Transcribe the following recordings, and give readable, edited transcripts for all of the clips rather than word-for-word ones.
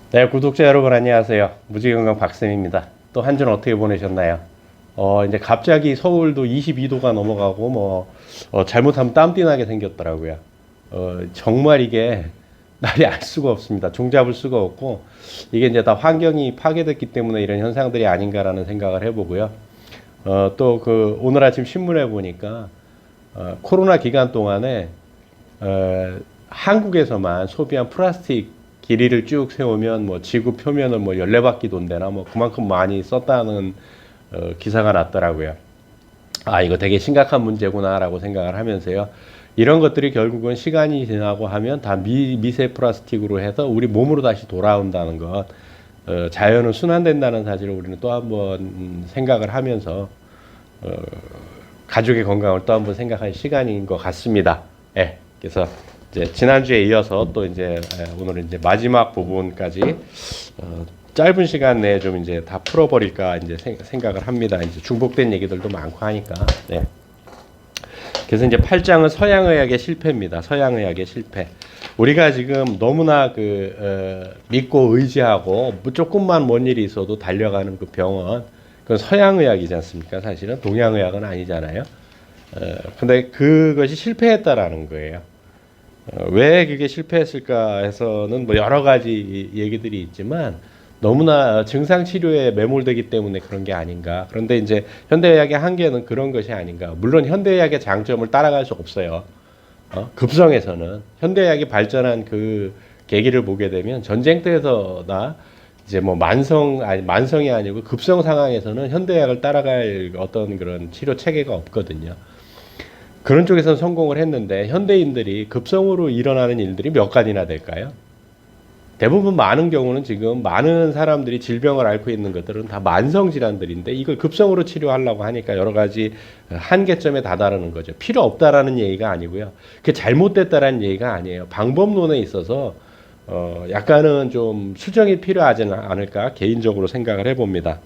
네, 구독자 여러분 안녕하세요. 무지건강 박쌤입니다. 또 한 주는 어떻게 보내셨나요? 이제 갑자기 서울도 22도가 넘어가고 잘못하면 땀띠 나게 생겼더라고요. 정말 이게 날이 알 수가 없습니다. 종잡을 수가 없고 이게 이제 다 환경이 파괴됐기 때문에 이런 현상들이 아닌가라는 생각을 해보고요. 또 오늘 아침 신문에 보니까 코로나 기간 동안에 한국에서만 소비한 플라스틱 길이를 쭉 세우면 지구 표면을 14바퀴 돈대나 그만큼 많이 썼다는 기사가 났더라고요. 아, 이거 되게 심각한 문제구나라고 생각을 하면서요. 이런 것들이 결국은 시간이 지나고 하면 다 미세 플라스틱으로 해서 우리 몸으로 다시 돌아온다는 것, 자연은 순환된다는 사실을 우리는 또 한번 생각을 하면서 어, 가족의 건강을 또 한번 생각할 시간인 것 같습니다. 예. 그래서 이제 지난주에 이어서 또 이제 오늘은 이제 마지막 부분까지 짧은 시간 내에 좀 이제 다 풀어버릴까 이제 생각을 합니다. 이제 중복된 얘기들도 많고 하니까. 네. 그래서 이제 8장은 서양의학의 실패입니다. 서양의학의 실패. 우리가 지금 너무나 믿고 의지하고 조금만 뭔 일이 있어도 달려가는 그 병원, 그건 서양의학이지 않습니까? 사실은 동양의학은 아니잖아요. 근데 그것이 실패했다라는 거예요. 왜 그게 실패했을까 해서는 여러 가지 얘기들이 있지만 너무나 증상 치료에 매몰되기 때문에 그런 게 아닌가. 그런데 이제 현대의학의 한계는 그런 것이 아닌가. 물론 현대의학의 장점을 따라갈 수 없어요. 급성에서는 현대의학이 발전한 그 계기를 보게 되면 전쟁터에서나 이제 만성이 아니고 급성 상황에서는 현대의학을 따라갈 어떤 그런 치료 체계가 없거든요. 그런 쪽에서는 성공을 했는데 현대인들이 급성으로 일어나는 일들이 몇 가지나 될까요? 대부분 많은 경우는 지금 많은 사람들이 질병을 앓고 있는 것들은 다 만성 질환들인데 이걸 급성으로 치료하려고 하니까 여러 가지 한계점에 다다르는 거죠. 필요 없다라는 얘기가 아니고요. 그게 잘못됐다라는 얘기가 아니에요. 방법론에 있어서 약간은 좀 수정이 필요하지 않을까 개인적으로 생각을 해봅니다.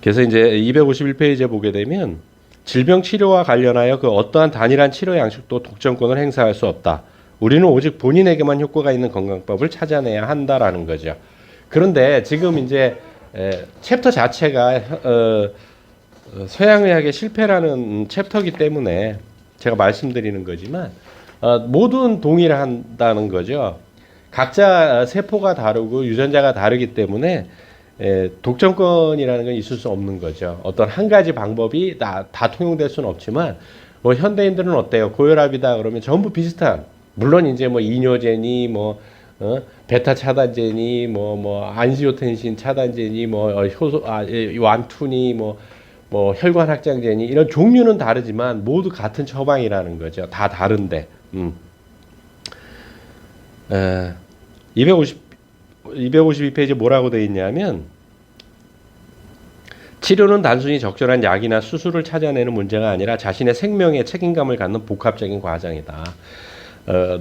그래서 이제 251페이지에 보게 되면 질병 치료와 관련하여 그 어떠한 단일한 치료 양식도 독점권을 행사할 수 없다. 우리는 오직 본인에게만 효과가 있는 건강법을 찾아내야 한다라는 거죠. 그런데 지금 이제 챕터 자체가 서양의학의 실패라는 챕터이기 때문에 제가 말씀드리는 거지만 모든 동일한다는 거죠. 각자 세포가 다르고 유전자가 다르기 때문에 독점권이라는 건 있을 수 없는 거죠. 어떤 한 가지 방법이 다 통용될 수는 없지만 현대인들은 어때요? 고혈압이다 그러면 전부 비슷한, 물론 이제 이뇨제니 베타 차단제니 안지오텐신 차단제니 효소 완투니 혈관 확장제니 이런 종류는 다르지만 모두 같은 처방이라는 거죠. 다 다른데. 252페이지에 뭐라고 되어 있냐면 치료는 단순히 적절한 약이나 수술을 찾아내는 문제가 아니라 자신의 생명에 책임감을 갖는 복합적인 과정이다.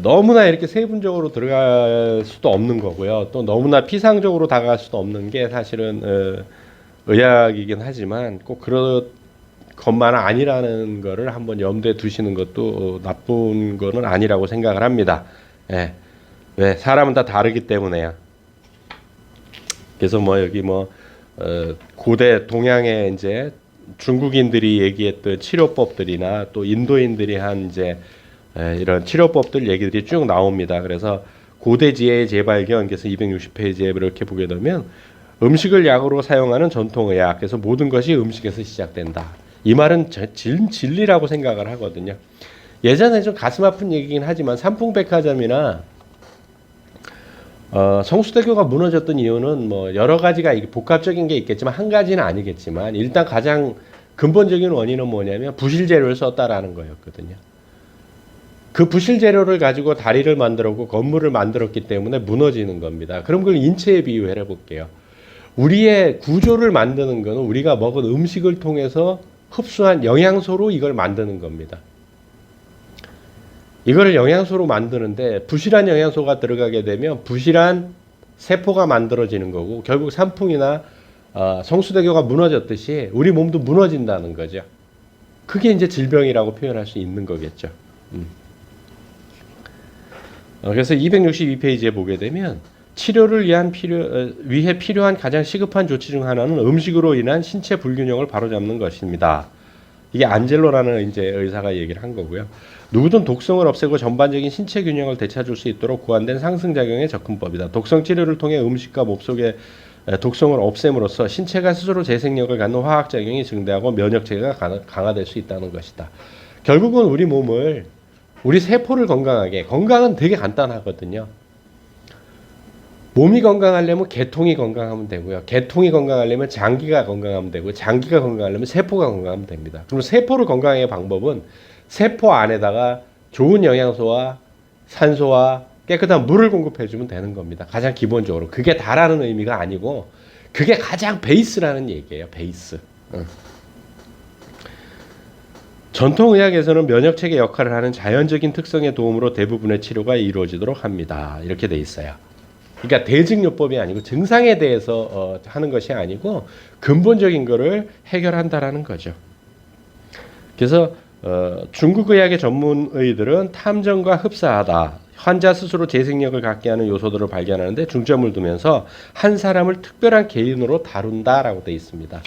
너무나 이렇게 세분적으로 들어갈 수도 없는 거고요. 또 너무나 피상적으로 다가갈 수도 없는 게 사실은 의학이긴 하지만 꼭 그런 것만 아니라는 거를 한번 염두에 두시는 것도 나쁜 거는 아니라고 생각을 합니다. 예. 왜? 사람은 다 다르기 때문에요. 그래서 여기 고대 동양의 이제 중국인들이 얘기했던 치료법들이나 또 인도인들이 한 이제 이런 치료법들 얘기들이 쭉 나옵니다. 그래서 고대 지혜의 재발견, 그래서 260페이지에 이렇게 보게 되면 음식을 약으로 사용하는 전통의학, 그래서 모든 것이 음식에서 시작된다. 이 말은 진리라고 생각을 하거든요. 예전에 좀 가슴 아픈 얘기긴 하지만 삼풍백화점이나 성수대교가 무너졌던 이유는 여러 가지가 복합적인 게 있겠지만 한 가지는 아니겠지만 일단 가장 근본적인 원인은 뭐냐면 부실 재료를 썼다라는 거였거든요. 그 부실 재료를 가지고 다리를 만들었고 건물을 만들었기 때문에 무너지는 겁니다. 그럼 그걸 인체에 비유해 볼게요. 우리의 구조를 만드는 거는 우리가 먹은 음식을 통해서 흡수한 영양소로 이걸 만드는 겁니다. 이거를 영양소로 만드는데 부실한 영양소가 들어가게 되면 부실한 세포가 만들어지는 거고 결국 산풍이나 성수대교가 무너졌듯이 우리 몸도 무너진다는 거죠. 그게 이제 질병이라고 표현할 수 있는 거겠죠. 그래서 262페이지에 보게 되면 치료를 위해 필요한 가장 시급한 조치 중 하나는 음식으로 인한 신체 불균형을 바로잡는 것입니다. 이게 안젤로라는 이제 의사가 얘기를 한 거고요. 누구든 독성을 없애고 전반적인 신체 균형을 되찾을 수 있도록 구안된 상승작용의 접근법이다. 독성 치료를 통해 음식과 몸속의 독성을 없앰으로써 신체가 스스로 재생력을 갖는 화학작용이 증대하고 면역체계가 강화될 수 있다는 것이다. 결국은 우리 세포를 건강은 되게 간단하거든요. 몸이 건강하려면 개통이 건강하면 되고요. 개통이 건강하려면 장기가 건강하면 되고, 장기가 건강하려면 세포가 건강하면 됩니다. 그럼 세포를 건강하게 방법은 세포 안에다가 좋은 영양소와 산소와 깨끗한 물을 공급해주면 되는 겁니다. 가장 기본적으로. 그게 다라는 의미가 아니고 그게 가장 베이스라는 얘기예요. 베이스. 전통의학에서는 면역체계 역할을 하는 자연적인 특성의 도움으로 대부분의 치료가 이루어지도록 합니다. 이렇게 돼 있어요. 그러니까 대증요법이 아니고 증상에 대해서 하는 것이 아니고 근본적인 거를 해결한다라는 거죠. 그래서 중국 의학의 전문의들은 탐정과 흡사하다. 환자 스스로 재생력을 갖게 하는 요소들을 발견하는데 중점을 두면서 한 사람을 특별한 개인으로 다룬다라고 되어 있습니다.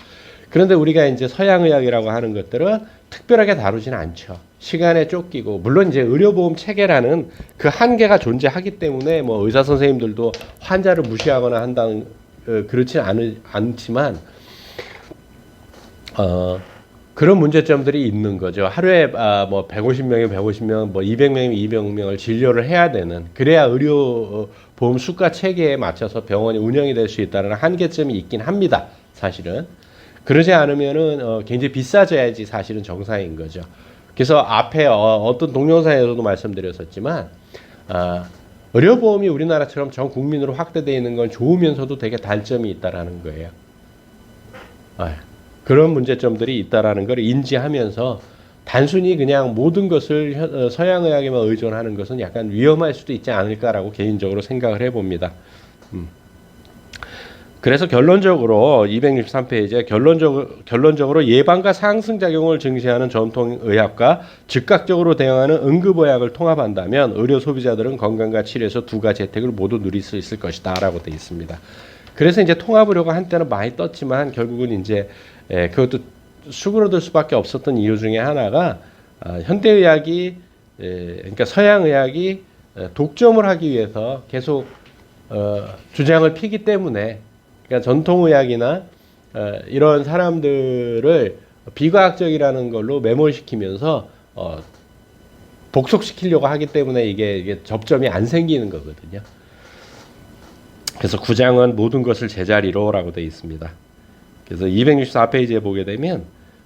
그런데 우리가 이제 서양의학이라고 하는 것들은 특별하게 다루지는 않죠. 시간에 쫓기고, 물론 이제 의료보험 체계라는 그 한계가 존재하기 때문에 뭐 의사 선생님들도 환자를 무시하거나 한다는 그렇지는 않지만 그런 문제점들이 있는 거죠. 하루에 뭐 150명, 뭐 200명이면 200명을 진료를 해야 되는, 그래야 의료보험 수가 체계에 맞춰서 병원이 운영이 될 수 있다는 한계점이 있긴 합니다. 사실은. 그러지 않으면은 굉장히 비싸져야지 사실은 정상인 거죠. 그래서 앞에 어떤 동영상에서도 말씀드렸었지만 의료보험이 우리나라처럼 전 국민으로 확대되어 있는 건 좋으면서도 되게 단점이 있다라는 거예요. 그런 문제점들이 있다라는 걸 인지하면서 단순히 그냥 모든 것을 서양의학에만 의존하는 것은 약간 위험할 수도 있지 않을까라고 개인적으로 생각을 해봅니다. 그래서 결론적으로 263페이지에 결론적으로 예방과 상승작용을 증시하는 전통의학과 즉각적으로 대응하는 응급의학을 통합한다면 의료 소비자들은 건강과 치료에서 두 가지 혜택을 모두 누릴 수 있을 것이다 라고 되어 있습니다. 그래서 이제 통합하려고 한때는 많이 떴지만 결국은 이제 그것도 수그러들 수밖에 없었던 이유 중에 하나가 현대의학이 그러니까 서양의학이 독점을 하기 위해서 계속 주장을 피기 때문에, 그러니까 전통의학이나 이런 사람들을 비과학적이라는 걸로 매몰시키면서 복속시키려고 하기 때문에 이게 접점이 안 생기는 거거든요. 그래서 구장은 모든 것을 제자리로라고 되어 있습니다. 그래서 264페이지에 보게 되면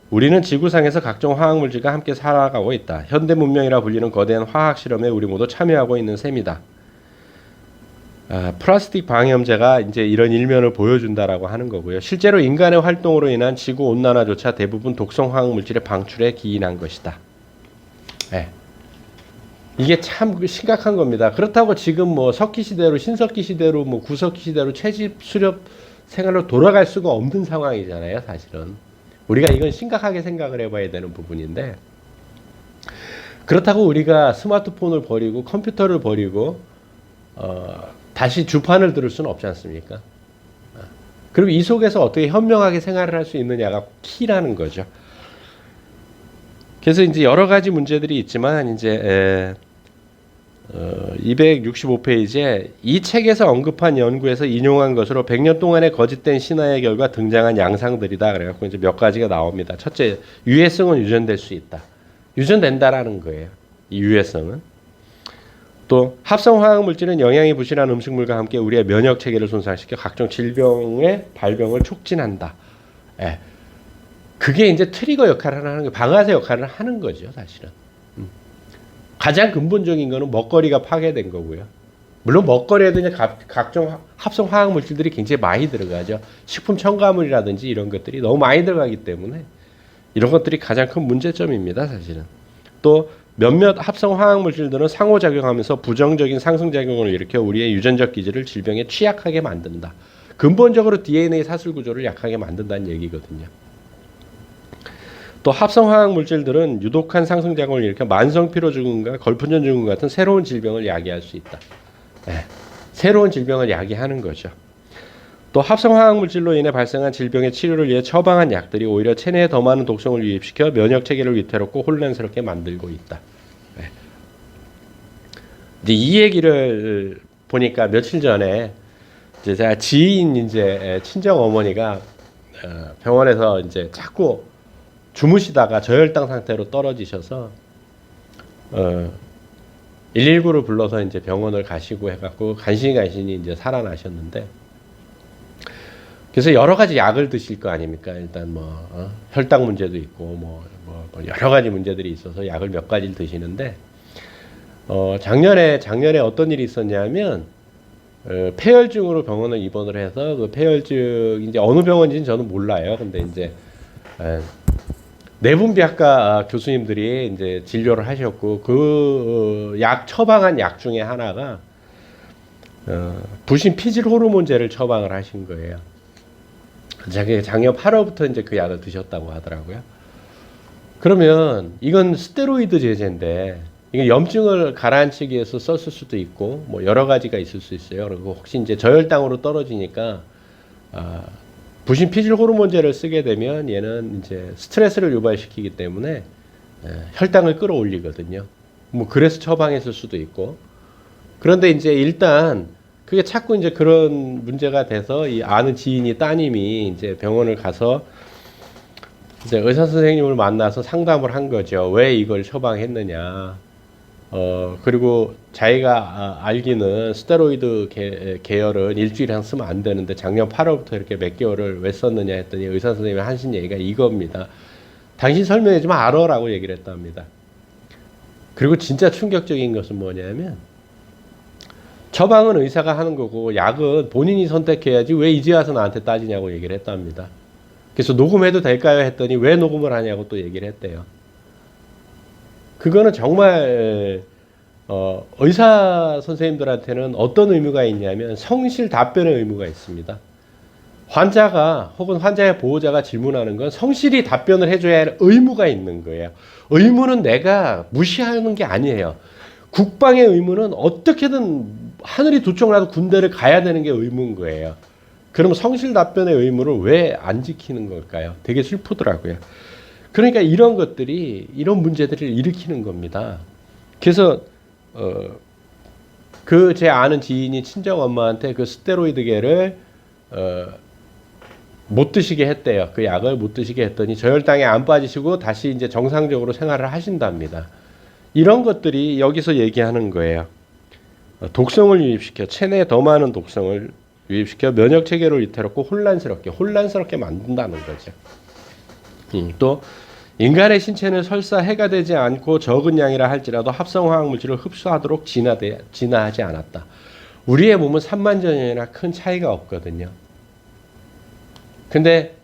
우리는 지구상에서 각종 화학물질과 함께 살아가고 있다. 현대 문명이라 불리는 거대한 화학 실험에 우리 모두 참여하고 있는 셈이다. 플라스틱 방염제가 이제 이런 일면을 보여준다라고 하는 거고요. 실제로 인간의 활동으로 인한 지구 온난화조차 대부분 독성 화학 물질의 방출에 기인한 것이다. 이게 참 심각한 겁니다. 그렇다고 지금 뭐 석기 시대로, 신석기 시대로, 뭐 구석기 시대로 채집 수렵 생활로 돌아갈 수가 없는 상황이잖아요, 사실은. 우리가 이건 심각하게 생각을 해봐야 되는 부분인데, 그렇다고 우리가 스마트폰을 버리고 컴퓨터를 버리고 다시 주판을 들을 수는 없지 않습니까? 그리고 이 속에서 어떻게 현명하게 생활을 할 수 있느냐가 키라는 거죠. 그래서 이제 여러 가지 문제들이 있지만 이제 265페이지에 이 책에서 언급한 연구에서 인용한 것으로 100년 동안의 거짓된 신화의 결과 등장한 양상들이다. 그래갖고 이제 몇 가지가 나옵니다. 첫째, 유해성은 유전될 수 있다. 유전된다라는 거예요. 이 유해성은. 또 합성 화학 물질은 영양이 부실한 음식물과 함께 우리의 면역 체계를 손상시켜 각종 질병의 발병을 촉진한다. 그게 이제 트리거 역할을 하는 거예요. 방아쇠 역할을 하는 거죠, 사실은. 가장 근본적인 거는 먹거리가 파괴된 거고요. 물론 먹거리에도 이제 각종 합성 화학 물질들이 굉장히 많이 들어가죠. 식품 첨가물이라든지 이런 것들이 너무 많이 들어가기 때문에 이런 것들이 가장 큰 문제점입니다, 사실은. 또 몇몇 합성 화학 물질들은 상호작용하면서 부정적인 상승작용을 일으켜 우리의 유전적 기질을 질병에 취약하게 만든다. 근본적으로 DNA 사슬 구조를 약하게 만든다는 얘기거든요. 또 합성 화학 물질들은 유독한 상승작용을 일으켜 만성 피로 증후군과 걸프전 증후군 같은 새로운 질병을 야기할 수 있다. 새로운 질병을 야기하는 거죠. 또 합성화학물질로 인해 발생한 질병의 치료를 위해 처방한 약들이 오히려 체내에 더 많은 독성을 유입시켜 면역체계를 위태롭고 혼란스럽게 만들고 있다. 네. 이제 이 얘기를 보니까 며칠 전에 이제 제가 지인 이제 친정 어머니가 병원에서 이제 자꾸 주무시다가 저혈당 상태로 떨어지셔서 119를 불러서 이제 병원을 가시고 해갖고 간신히 이제 살아나셨는데, 그래서 여러 가지 약을 드실 거 아닙니까? 일단 혈당 문제도 있고 뭐 여러 가지 문제들이 있어서 약을 몇 가지를 드시는데, 작년에 어떤 일이 있었냐면 폐혈증으로 병원을 입원을 해서 그 폐혈증 이제 어느 병원인지는 저는 몰라요. 근데 이제 내분비학과 교수님들이 이제 진료를 하셨고 그 약 처방한 약 중에 하나가 부신 피질 호르몬제를 처방을 하신 거예요. 작년 8월부터 이제 그 약을 드셨다고 하더라고요. 그러면 이건 스테로이드 제제인데 이게 염증을 가라앉히기 위해서 썼을 수도 있고 뭐 여러 가지가 있을 수 있어요. 그리고 혹시 이제 저혈당으로 떨어지니까 부신 피질 호르몬제를 쓰게 되면 얘는 이제 스트레스를 유발시키기 때문에 혈당을 끌어올리거든요. 뭐 그래서 처방했을 수도 있고. 그런데 이제 일단 그게 자꾸 이제 그런 문제가 돼서 이 아는 지인이 따님이 이제 병원을 가서 이제 의사 선생님을 만나서 상담을 한 거죠. 왜 이걸 처방했느냐. 그리고 자기가 알기는 스테로이드 계열은 일주일에 한 쓰면 안 되는데 작년 8월부터 이렇게 몇 개월을 왜 썼느냐 했더니 의사 선생님이 하신 얘기가 이겁니다. 당신 설명해 주면 알아라고 얘기를 했답니다. 그리고 진짜 충격적인 것은 뭐냐면 처방은 의사가 하는 거고 약은 본인이 선택해야지 왜 이제 와서 나한테 따지냐고 얘기를 했답니다. 그래서 녹음해도 될까요 했더니 왜 녹음을 하냐고 또 얘기를 했대요. 그거는 정말 의사 선생님들한테는 어떤 의무가 있냐면 성실 답변의 의무가 있습니다. 환자가 혹은 환자의 보호자가 질문하는 건 성실히 답변을 해줘야 할 의무가 있는 거예요. 의무는 내가 무시하는 게 아니에요. 국방의 의무는 어떻게든 하늘이 두 쪽 나도 군대를 가야 되는 게 의무인 거예요. 그럼 성실 답변의 의무를 왜 안 지키는 걸까요? 되게 슬프더라고요. 그러니까 이런 것들이 이런 문제들을 일으키는 겁니다. 그래서 그 제 아는 지인이 친정 엄마한테 그 스테로이드계를 못 드시게 했대요. 그 약을 못 드시게 했더니 저혈당에 안 빠지시고 다시 이제 정상적으로 생활을 하신답니다. 이런 것들이 여기서 얘기하는 거예요. 독성을 유입시켜 체내에 더 많은 독성을 유입시켜 면역 체계를 위태롭고 혼란스럽게 만든다는 거죠. 또 인간의 신체는 설사 해가 되지 않고 적은 양이라 할지라도 합성화학 물질을 흡수하도록 진화하지 않았다. 우리의 몸은 3만 년이나 큰 차이가 없거든요. 근데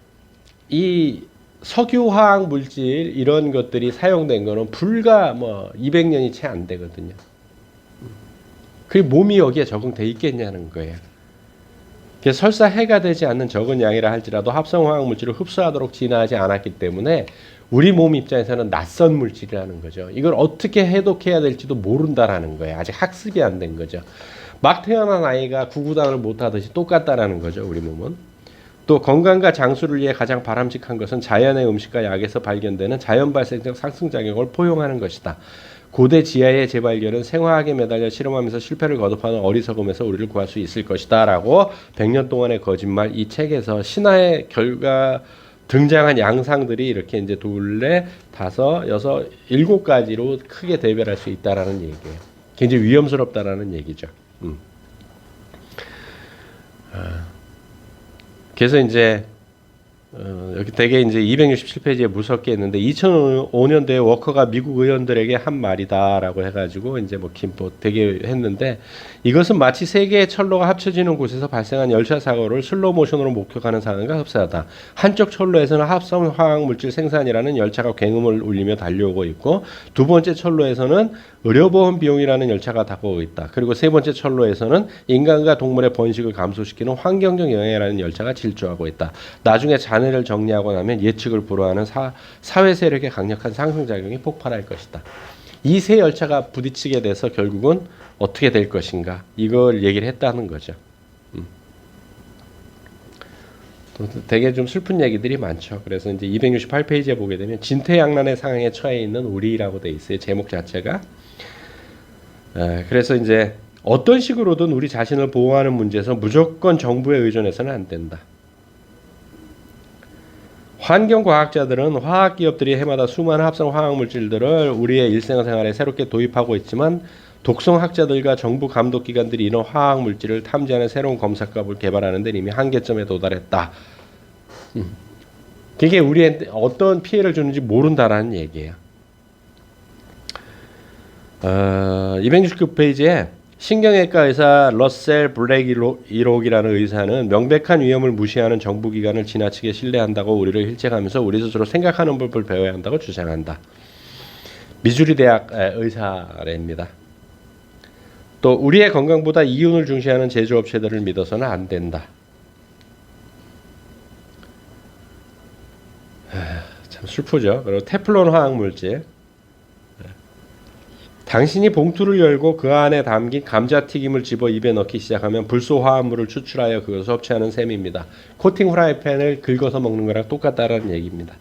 이 석유화학 물질 이런 것들이 사용된 거는 불과 200년이 채 안 되거든요. 그 몸이 여기에 적응돼 있겠냐는 거예요. 그래서 설사 해가 되지 않는 적은 양이라 할지라도 합성화학 물질을 흡수하도록 진화하지 않았기 때문에 우리 몸 입장에서는 낯선 물질이라는 거죠. 이걸 어떻게 해독해야 될지도 모른다라는 거예요. 아직 학습이 안 된 거죠. 막 태어난 아이가 구구단을 못하듯이 똑같다라는 거죠. 우리 몸은. 또 건강과 장수를 위해 가장 바람직한 것은 자연의 음식과 약에서 발견되는 자연 발생적 상승작용을 포용하는 것이다. 고대 지하의 재발견은 생화학에 매달려 실험하면서 실패를 거듭하는 어리석음에서 우리를 구할 수 있을 것이다 라고 100년 동안의 거짓말 이 책에서 신화의 결과 등장한 양상들이 이렇게 이제 둘레, 다섯, 여섯, 7가지로 크게 대별할 수 있다라는 얘기예요. 굉장히 위험스럽다라는 얘기죠. 그래서 이제 여기 되게 이제 267페이지에 무섭게 했는데 2005년도에 워커가 미국 의원들에게 한 말이다라고 해가지고 이제 뭐 되게 했는데 이것은 마치 세 개의 철로가 합쳐지는 곳에서 발생한 열차 사고를 슬로우 모션으로 목격하는 상황과 흡사하다. 한쪽 철로에서는 합성 화학 물질 생산이라는 열차가 굉음을 울리며 달려오고 있고 두 번째 철로에서는 의료보험 비용이라는 열차가 다가오고 있다. 그리고 세 번째 철로에서는 인간과 동물의 번식을 감소시키는 환경적 영향이라는 열차가 질주하고 있다. 나중에 잔해를 정리하고 나면 예측을 불허하는 사회 세력의 강력한 상승작용이 폭발할 것이다. 이 세 열차가 부딪히게 돼서 결국은 어떻게 될 것인가 이걸 얘기를 했다는 거죠. 되게 좀 슬픈 얘기들이 많죠. 그래서 이제 268페이지에 보게 되면 진퇴양난의 상황에 처해 있는 우리라고 돼 있어요. 제목 자체가. 그래서 이제 어떤 식으로든 우리 자신을 보호하는 문제에서 무조건 정부에 의존해서는 안 된다. 환경과학자들은 화학기업들이 해마다 수많은 합성 화학물질들을 우리의 일상생활에 새롭게 도입하고 있지만 독성학자들과 정부 감독기관들이 이런 화학물질을 탐지하는 새로운 검사값을 개발하는 데 이미 한계점에 도달했다. 그게 우리한테 어떤 피해를 주는지 모른다라는 얘기예요. 269페이지에 신경외과 의사 러셀 블랙이록이라는 의사는 명백한 위험을 무시하는 정부기관을 지나치게 신뢰한다고 우리를 일찍하면서 우리 스스로 생각하는 법을 배워야 한다고 주장한다. 미주리 대학 의사랍니다. 또 우리의 건강보다 이윤을 중시하는 제조업체들을 믿어서는 안 된다. 참 슬프죠. 그리고 테플론 화학물질. 당신이 봉투를 열고 그 안에 담긴 감자튀김을 집어 입에 넣기 시작하면 불소 화합물을 추출하여 그것을 섭취하는 셈입니다. 코팅 후라이팬을 긁어서 먹는 거랑 똑같다라는 얘기입니다.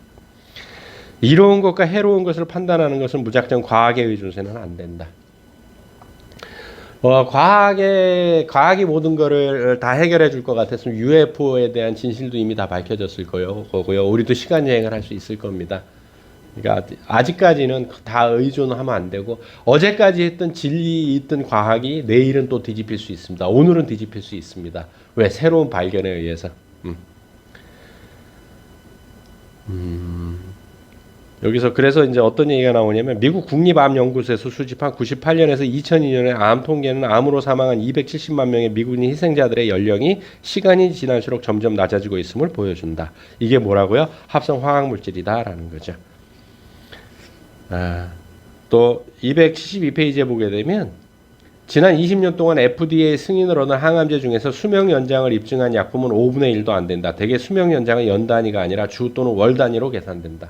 이로운 것과 해로운 것을 판단하는 것은 무작정 과학에 의존해서는 안 된다. 과학이 모든 거를 다 해결해 줄 것 같았으면 UFO에 대한 진실도 이미 다 밝혀졌을 거고요. 우리도 시간 여행을 할 수 있을 겁니다. 그러니까 아직까지는 다 의존하면 안 되고 어제까지 했던 진리 있던 과학이 내일은 또 뒤집힐 수 있습니다. 오늘은 뒤집힐 수 있습니다. 왜? 새로운 발견에 의해서. 여기서 그래서 이제 어떤 얘기가 나오냐면 미국 국립암연구소에서 수집한 98년에서 2002년의 암 통계는 암으로 사망한 270만 명의 미국인 희생자들의 연령이 시간이 지날수록 점점 낮아지고 있음을 보여준다. 이게 뭐라고요? 합성 화학물질이다라는 거죠. 또 272페이지에 보게 되면 지난 20년 동안 FDA 승인을 얻은 항암제 중에서 수명 연장을 입증한 약품은 5분의 1도 안 된다. 대개 수명 연장은 연 단위가 아니라 주 또는 월 단위로 계산된다.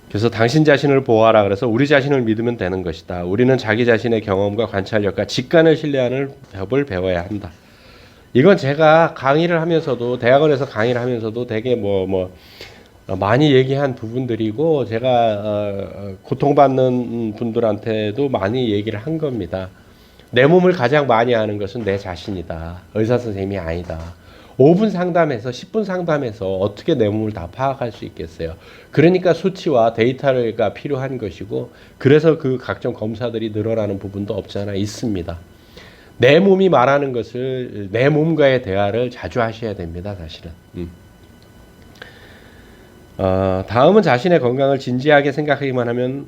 그래서 당신 자신을 보호하라 그래서 우리 자신을 믿으면 되는 것이다. 우리는 자기 자신의 경험과 관찰력과 직관을 신뢰하는 법을 배워야 한다. 이건 제가 강의를 하면서도 대학원에서 강의를 하면서도 되게 많이 얘기한 부분들이고 제가 고통받는 분들한테도 많이 얘기를 한 겁니다. 내 몸을 가장 많이 아는 것은 내 자신이다. 의사 선생님이 아니다. 5분 상담에서 10분 상담에서 어떻게 내 몸을 다 파악할 수 있겠어요. 그러니까 수치와 데이터가 필요한 것이고 그래서 그 각종 검사들이 늘어나는 부분도 없지 않아 있습니다. 내 몸이 말하는 것을 내 몸과의 대화를 자주 하셔야 됩니다. 사실은. 다음은 자신의 건강을 진지하게 생각하기만 하면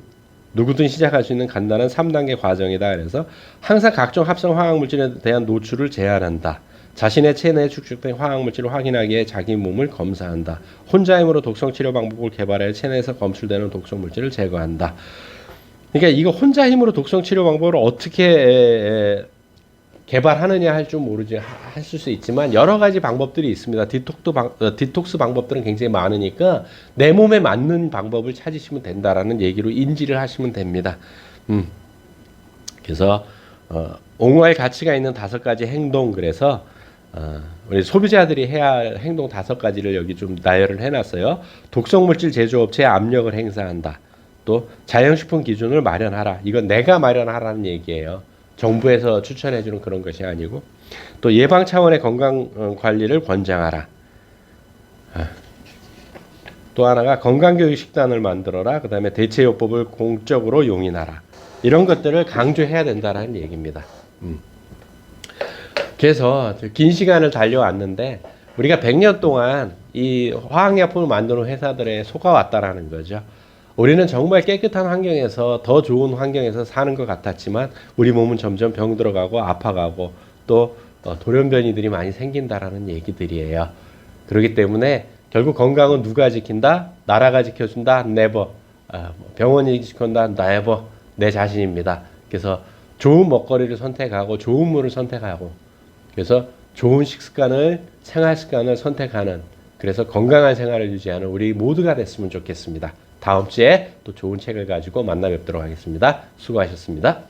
누구든 시작할 수 있는 간단한 3단계 과정이다. 그래서 항상 각종 합성 화학물질에 대한 노출을 제한한다. 자신의 체내에 축적된 화학물질을 확인하기에 자기 몸을 검사한다. 혼자 힘으로 독성 치료 방법을 개발해 체내에서 검출되는 독성 물질을 제거한다. 그러니까 이거 혼자 힘으로 독성 치료 방법을 어떻게 개발하느냐 할 줄 모르지 하실 수 있지만 여러 가지 방법들이 있습니다. 디톡스 방법들은 굉장히 많으니까 내 몸에 맞는 방법을 찾으시면 된다라는 얘기로 인지를 하시면 됩니다. 그래서 옹호할 가치가 있는 5가지 행동 그래서 우리 소비자들이 해야 할 행동 5가지를 여기 좀 나열을 해놨어요. 독성물질 제조업체에 압력을 행사한다. 또 자연식품 기준을 마련하라. 이건 내가 마련하라는 얘기예요. 정부에서 추천해주는 그런 것이 아니고 또 예방 차원의 건강 관리를 권장하라. 또 하나가 건강교육 식단을 만들어라. 그 다음에 대체요법을 공적으로 용인하라. 이런 것들을 강조해야 된다는 얘기입니다. 그래서 긴 시간을 달려왔는데 우리가 100년 동안 이 화학약품을 만드는 회사들에 속아왔다라는 거죠. 우리는 정말 깨끗한 환경에서 더 좋은 환경에서 사는 것 같았지만 우리 몸은 점점 병들어가고 아파가고 또 돌연변이들이 많이 생긴다라는 얘기들이에요. 그렇기 때문에 결국 건강은 누가 지킨다? 나라가 지켜준다? never. 병원이 지킨다? never. 내 자신입니다. 그래서 좋은 먹거리를 선택하고 좋은 물을 선택하고 그래서 좋은 식습관을 생활 습관을 선택하는 그래서 건강한 생활을 유지하는 우리 모두가 됐으면 좋겠습니다. 다음 주에 또 좋은 책을 가지고 만나 뵙도록 하겠습니다. 수고하셨습니다.